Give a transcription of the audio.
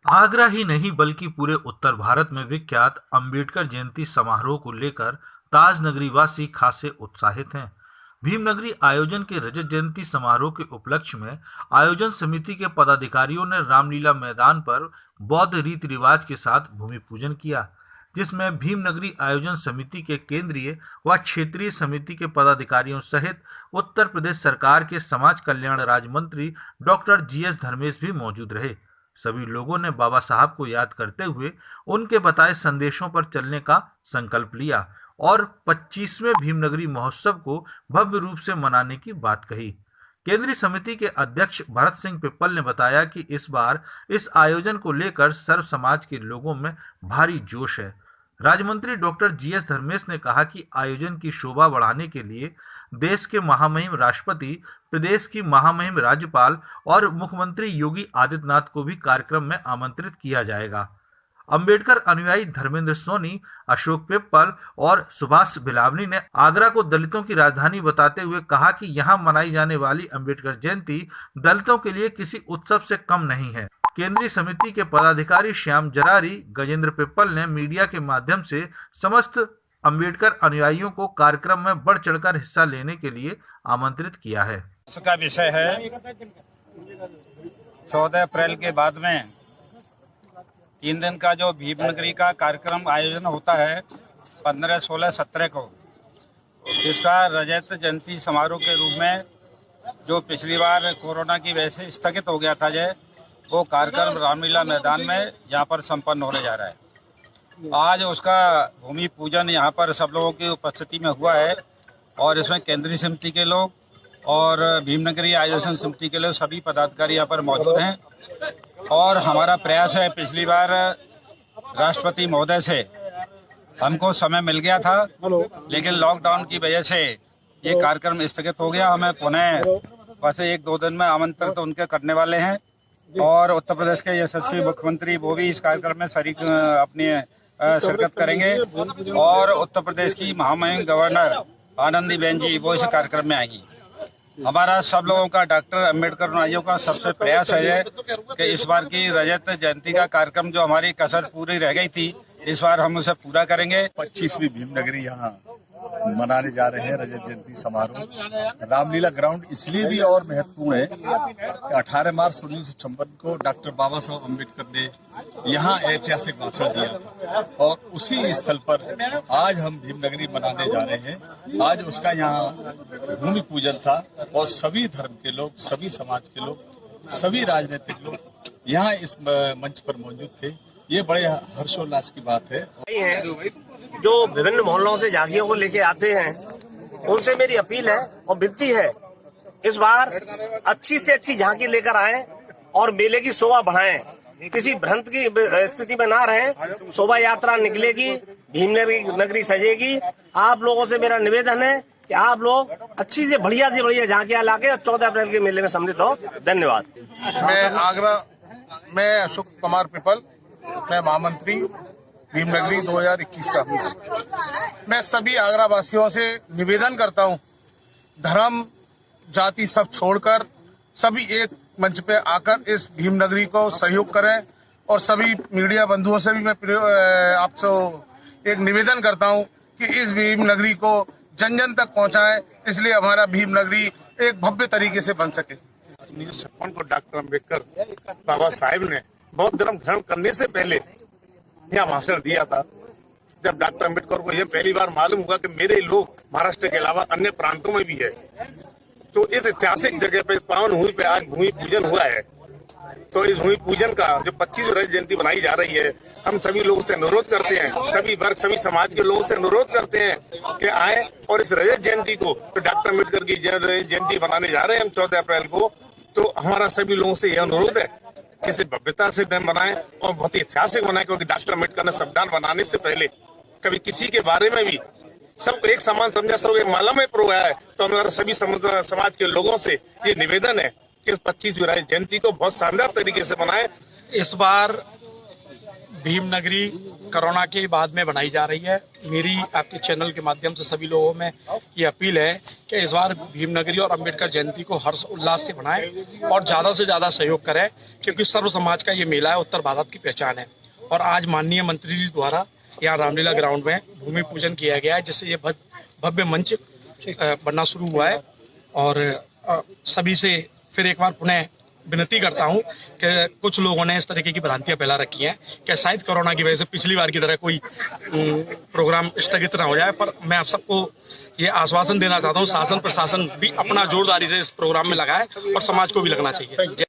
आगरा ही नहीं बल्कि पूरे उत्तर भारत में विख्यात अंबेडकर जयंती समारोह को लेकर ताज नगरी वासी खासे उत्साहित हैं। भीमनगरी आयोजन के रजत जयंती समारोह के उपलक्ष्य में आयोजन समिति के पदाधिकारियों ने रामलीला मैदान पर बौद्ध रीति रिवाज के साथ भूमि पूजन किया, जिसमें भीमनगरी आयोजन समिति के केंद्रीय व क्षेत्रीय समिति के पदाधिकारियों सहित उत्तर प्रदेश सरकार के समाज कल्याण राज्य मंत्री डॉक्टर GS धर्मेश भी मौजूद रहे। सभी लोगों ने बाबा साहब को याद करते हुए उनके बताए संदेशों पर चलने का संकल्प लिया और 25वें भीमनगरी महोत्सव को भव्य रूप से मनाने की बात कही। केंद्रीय समिति के अध्यक्ष भरत सिंह पिप्पल ने बताया कि इस बार इस आयोजन को लेकर सर्व समाज के लोगों में भारी जोश है। राज्य मंत्री डॉक्टर GS धर्मेश ने कहा कि आयोजन की शोभा बढ़ाने के लिए देश के महामहिम राष्ट्रपति, प्रदेश की महामहिम राज्यपाल और मुख्यमंत्री योगी आदित्यनाथ को भी कार्यक्रम में आमंत्रित किया जाएगा। अंबेडकर अनुयायी धर्मेंद्र सोनी, अशोक पिप्पल और सुभाष बिलावनी ने आगरा को दलितों की राजधानी बताते हुए कहा कि यहां मनाई जाने वाली अंबेडकर जयंती दलितों के लिए किसी उत्सव से कम नहीं है। केंद्रीय समिति के पदाधिकारी श्याम जरारी, गजेंद्र पिप्पल ने मीडिया के माध्यम से समस्त अंबेडकर अनुयायियों को कार्यक्रम में बढ़ चढ़कर हिस्सा लेने के लिए आमंत्रित किया है। इसका विषय है 14 अप्रैल के बाद में 3 दिन का जो भीमनगरी का कार्यक्रम आयोजन होता है 15, 16, 17 को, इसका रजत जयंती समारोह के रूप में जो पिछली बार कोरोना की वजह से स्थगित हो गया था वो कार्यक्रम रामलीला मैदान में यहाँ पर संपन्न होने जा रहा है। आज उसका भूमि पूजन यहाँ पर सब लोगों की उपस्थिति में हुआ है और इसमें केंद्रीय समिति के लोग और भीमनगरी आयोजन समिति के लोग सभी पदाधिकारी यहाँ पर मौजूद हैं। और हमारा प्रयास है, पिछली बार राष्ट्रपति महोदय से हमको समय मिल गया था, लेकिन लॉकडाउन की वजह से ये कार्यक्रम स्थगित हो गया। हमें पुनः वैसे 1-2 दिन में आमंत्रित तो उनके करने वाले हैं और उत्तर प्रदेश के यशस्वी मुख्यमंत्री वो भी इस कार्यक्रम में अपनी शिरकत करेंगे और उत्तर प्रदेश की महामहिम गवर्नर आनंदीबेन जी वो इस कार्यक्रम में आएंगी। हमारा सब लोगों का, डॉक्टर अम्बेडकर अनुयायियों का सबसे प्रयास है कि इस बार की रजत जयंती का कार्यक्रम जो हमारी कसर पूरी रह गई थी, इस बार हम उसे पूरा करेंगे। 25वीं भीमनगरी यहाँ मनाने जा रहे हैं रजत जयंती समारोह। रामलीला ग्राउंड इसलिए भी और महत्वपूर्ण है कि 18 मार्च 1956 को डॉक्टर बाबा साहब अम्बेडकर ने यहाँ ऐतिहासिक भाषण दिया था और उसी स्थल पर आज हम भीमनगरी मनाने जा रहे हैं। आज उसका यहाँ भूमि पूजन था और सभी धर्म के लोग, सभी समाज के लोग, सभी राजनीतिक लोग यहाँ इस मंच पर मौजूद थे। ये बड़े हर्षोल्लास की बात है। जो विभिन्न मोहल्लों से झांकियों को लेके आते हैं, उनसे मेरी अपील है और विनती है, इस बार अच्छी से अच्छी झांकी लेकर आए और मेले की शोभा बढ़ाएं। किसी भ्रांत की स्थिति में ना रहे। शोभा यात्रा निकलेगी, भीमनगरी सजेगी। आप लोगों से मेरा निवेदन है कि आप लोग अच्छी से बढ़िया झांकियां लाके 14 अप्रैल के मेले में सम्मिलित हो। धन्यवाद। मैं आगरा में अशोक कुमार पिपल, मैं महामंत्री भीमनगरी 2021 का हूँ। मैं सभी आगरा वासियों से निवेदन करता हूँ, धर्म जाति सब छोड़कर सभी एक मंच पे आकर इस भीमनगरी को सहयोग करें। और सभी मीडिया बंधुओं से भी मैं आपसे एक निवेदन करता हूँ कि इस भीमनगरी को जन जन तक पहुँचाएं, इसलिए हमारा भीमनगरी एक भव्य तरीके से बन सके। 1956 को डॉक्टर अम्बेडकर बाबा साहेब ने बौद्ध धर्म ग्रहण करने से पहले यहाँ भाषण दिया था। जब डॉक्टर अम्बेडकर को यह पहली बार मालूम हुआ कि मेरे लोग महाराष्ट्र के अलावा अन्य प्रांतों में भी है, तो इस ऐतिहासिक जगह पे, इस पावन भूमि पे आज भूमि पूजन हुआ है। तो इस भूमि पूजन का जो 25वीं रजत जयंती बनाई जा रही है, हम सभी लोगों से अनुरोध करते हैं, सभी वर्ग, सभी समाज के लोगों से अनुरोध करते हैं कि आए और इस रजत जयंती को, तो डॉक्टर अम्बेडकर की जयंती बनाने जा रहे हैं हम 14 अप्रैल को, तो हमारा सभी लोगों से यह अनुरोध है कि इसे भव्यता से बनाएं और बहुत ही ऐतिहासिक बनाएं, क्योंकि डॉक्टर अम्बेडकर ने संविधान बनाने से पहले कभी किसी के बारे में भी सबको एक समान समझा, सब एक माला में पिरोया है। तो हमारा सभी समाज के लोगों से ये निवेदन है कि इस 25वीं रजत जयंती को बहुत शानदार तरीके से बनाएं। इस बार भीमनगरी कोरोना के बाद में बनाई जा रही है। मेरी आपके चैनल के माध्यम से सभी लोगों में ये अपील है कि इस बार भीमनगरी और अंबेडकर जयंती को हर्ष उल्लास से मनाएं और ज्यादा से ज्यादा सहयोग करें, क्योंकि सर्व समाज का ये मेला है, उत्तर भारत की पहचान है। और आज माननीय मंत्री जी द्वारा यहाँ रामलीला ग्राउंड में भूमि पूजन किया गया है, जिससे ये भव्य मंच बनना शुरू हुआ है। और सभी से फिर एक बार पुनः विनती करता हूं कि कुछ लोगों ने इस तरीके की भ्रांतियां फैला रखी हैं कि शायद कोरोना की वजह से पिछली बार की तरह कोई प्रोग्राम स्थगित न हो जाए। पर मैं आप सबको ये आश्वासन देना चाहता हूं, शासन प्रशासन भी अपना जोरदारी से इस प्रोग्राम में लगाए और समाज को भी लगना चाहिए।